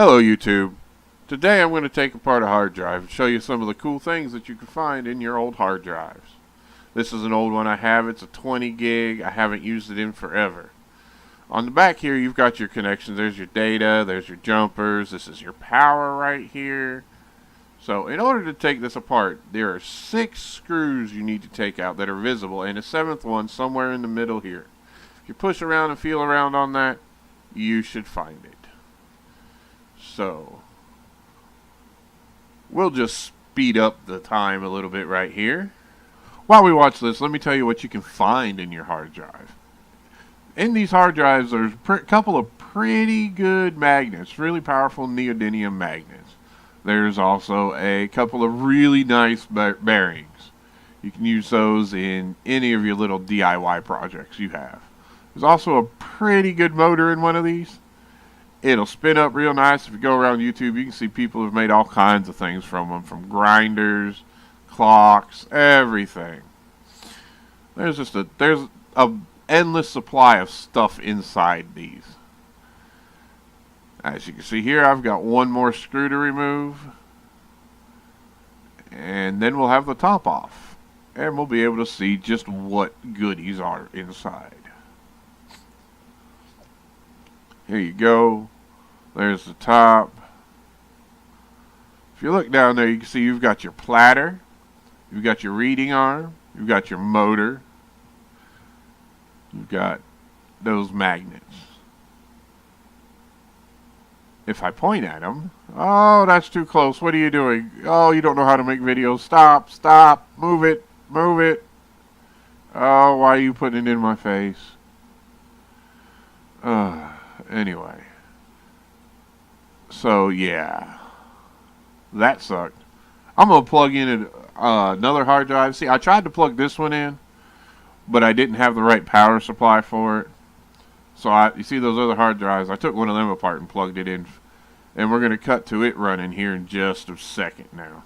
Hello YouTube. Today I'm going to take apart a hard drive and show you some of the cool things that you can find in your old hard drives. This is an old one I have. It's a 20 gig. I haven't used it in forever. On the back here you've got your connections. There's your data, there's your jumpers, this is your power right here. So in order to take this apart, there are 6 screws you need to take out that are visible, and a 7th one somewhere in the middle here. If you push around and feel around on that, you should find it. So we'll just speed up the time a little bit right here. While we watch this, let me tell you what you can find in your hard drive. In these hard drives, there's a couple of pretty good magnets, really powerful neodymium magnets. There's also a couple of really nice bearings. You can use those in any of your little DIY projects you have. There's also a pretty good motor in one of these. It'll spin up real nice. If you go around YouTube, you can see people have made all kinds of things from them, from grinders, clocks, everything. There's a endless supply of stuff inside these. As you can see here, I've got one more screw to remove, and then we'll have the top off, and we'll be able to see just what goodies are inside. Here you go. There's the top. If you look down there, you can see you've got your platter, you've got your reading arm, you've got your motor, you've got those magnets. If I point at them, oh, that's too close. What are you doing? Oh, you don't know how to make videos. Stop, stop, move it, move it. Oh, why are you putting it in my face? Anyway. So, yeah. That sucked. I'm going to plug in another hard drive. See, I tried to plug this one in, but I didn't have the right power supply for it. So, you see those other hard drives? I took one of them apart and plugged it in. And we're going to cut to it running here in just a second now.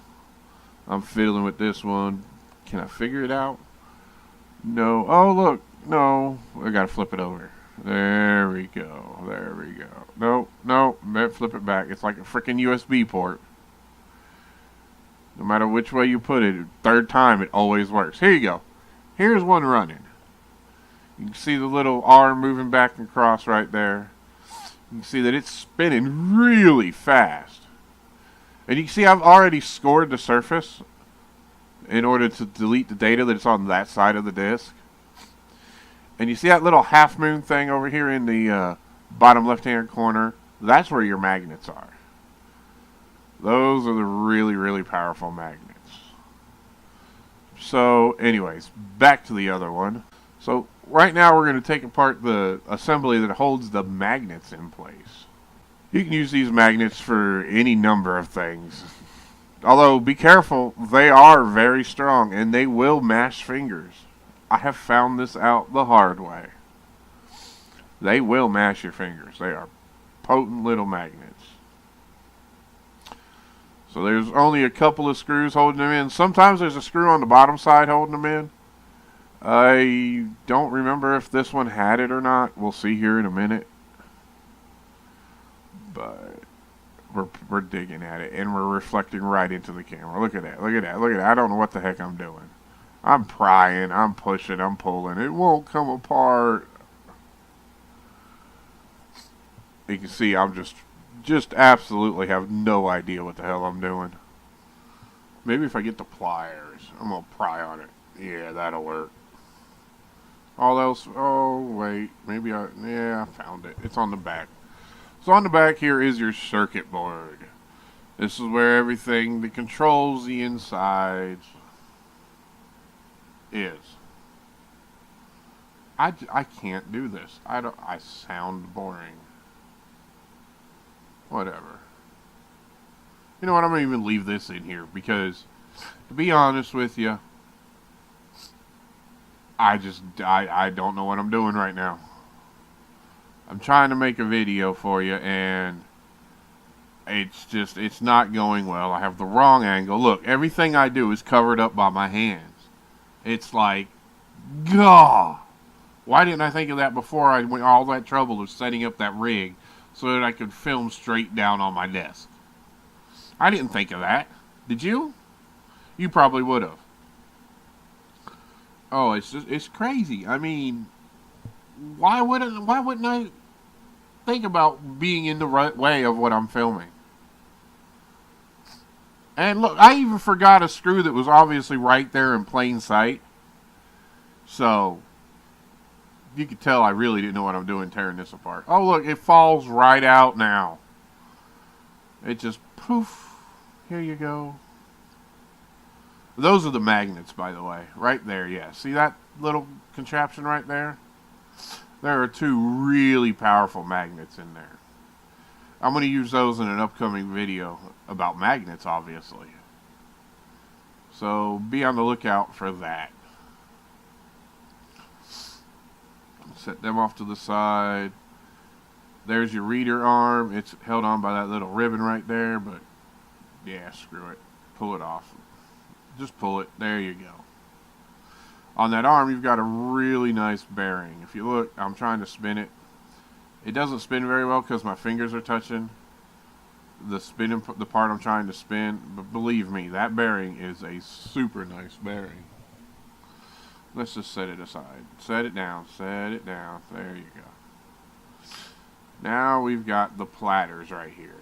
I'm fiddling with this one. Can I figure it out? No. Oh, look. No. I got to flip it over. There we go. There we go. Nope, nope. Flip it back. It's like a freaking USB port. No matter which way you put it, third time it always works. Here you go. Here's one running. You can see the little arm moving back and across right there. You can see that it's spinning really fast. And you can see I've already scored the surface in order to delete the data that's on that side of the disk. And you see that little half moon thing over here in the bottom left hand corner? That's where your magnets are. Those are the really, really powerful magnets. So anyways, back to the other one. So right now we're going to take apart the assembly that holds the magnets in place. You can use these magnets for any number of things. Although be careful, they are very strong and they will mash fingers. I have found this out the hard way. They will mash your fingers. They are potent little magnets. So there's only a couple of screws holding them in. Sometimes there's a screw on the bottom side holding them in. I don't remember if this one had it or not. We'll see here in a minute. But we're digging at it and we're reflecting right into the camera. Look at that. Look at that. Look at that. I don't know what the heck I'm doing. I'm prying, I'm pushing, I'm pulling. It won't come apart. You can see I'm just absolutely have no idea what the hell I'm doing. Maybe if I get the pliers, I'm going to pry on it. Yeah, that'll work. All else, oh, wait. Yeah, I found it. It's on the back. So on the back here is your circuit board. This is where everything that controls the inside is. I can't do this. I sound boring. Whatever. You know what? I'm going to even leave this in here because, to be honest with you, I don't know what I'm doing right now. I'm trying to make a video for you and it's not going well. I have the wrong angle. Look, everything I do is covered up by my hands. It's like, gah! Why didn't I think of that before I went all that trouble of setting up that rig so that I could film straight down on my desk. I didn't think of that. Did you? You probably would have. Oh, it's crazy. I mean, why wouldn't I think about being in the right way of what I'm filming? And look, I even forgot a screw that was obviously right there in plain sight. So, you could tell I really didn't know what I'm doing tearing this apart. Oh, look, it falls right out now. It just poof. Here you go. Those are the magnets, by the way. Right there, yeah. See that little contraption right there? There are two really powerful magnets in there. I'm going to use those in an upcoming video about magnets, obviously. So be on the lookout for that. Set them off to the side. There's your reader arm. It's held on by that little ribbon right there, but yeah, screw it. Pull it off. Just pull it. There you go. On that arm, you've got a really nice bearing. If you look, I'm trying to spin it. It doesn't spin very well because my fingers are touching the part I'm trying to spin. But believe me, that bearing is a super nice bearing. Let's just set it aside. Set it down. Set it down. There you go. Now we've got the platters right here.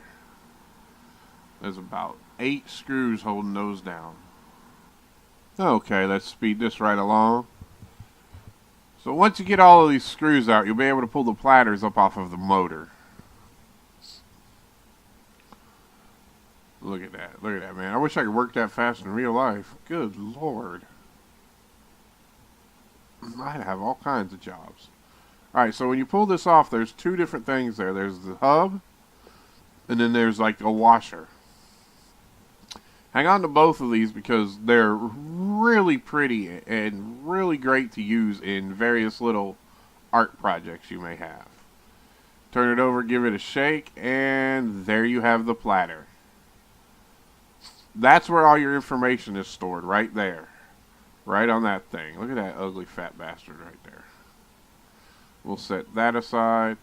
There's about 8 screws holding those down. Okay, let's speed this right along. So once you get all of these screws out, you'll be able to pull the platters up off of the motor. Look at that. Look at that, man. I wish I could work that fast in real life. Good Lord. I'd have all kinds of jobs. Alright, so when you pull this off, there's 2 different things there. There's the hub, and then there's like a washer. Hang on to both of these because they're really pretty and really great to use in various little art projects you may have. Turn it over, give it a shake, and there you have the platter. That's where all your information is stored, right there. Right on that thing. Look at that ugly fat bastard right there. We'll set that aside.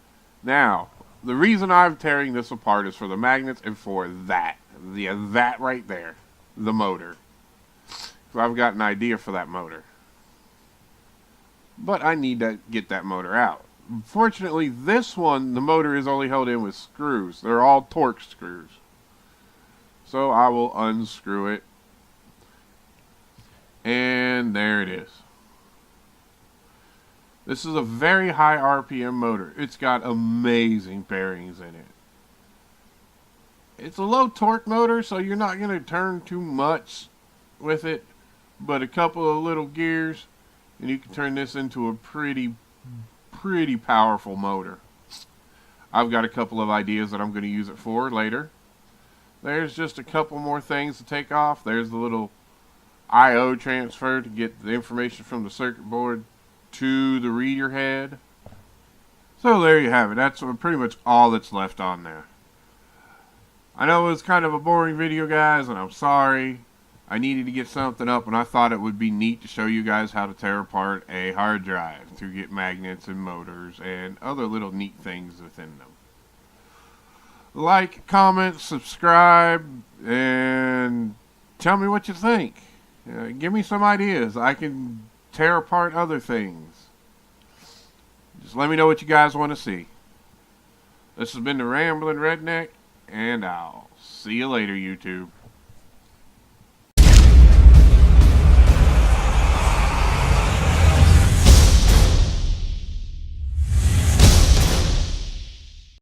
Now, the reason I'm tearing this apart is for the magnets and for that. That right there. The motor. So I've got an idea for that motor. But I need to get that motor out. Fortunately, this one, the motor is only held in with screws. They're all Torx screws. So I will unscrew it. And there it is. This is a very high RPM motor. It's got amazing bearings in it. It's a low torque motor, so you're not going to turn too much with it, but a couple of little gears, and you can turn this into a pretty powerful motor. I've got a couple of ideas that I'm going to use it for later. There's just a couple more things to take off. There's the little I/O transfer to get the information from the circuit board to the reader head. So there you have it. That's pretty much all that's left on there. I know it was kind of a boring video, guys, and I'm sorry. I needed to get something up, and I thought it would be neat to show you guys how to tear apart a hard drive to get magnets and motors and other little neat things within them. Like, comment, subscribe, and tell me what you think. Give me some ideas. I can tear apart other things. Just let me know what you guys want to see. This has been the Rambling Redneck, and I'll see you later, YouTube.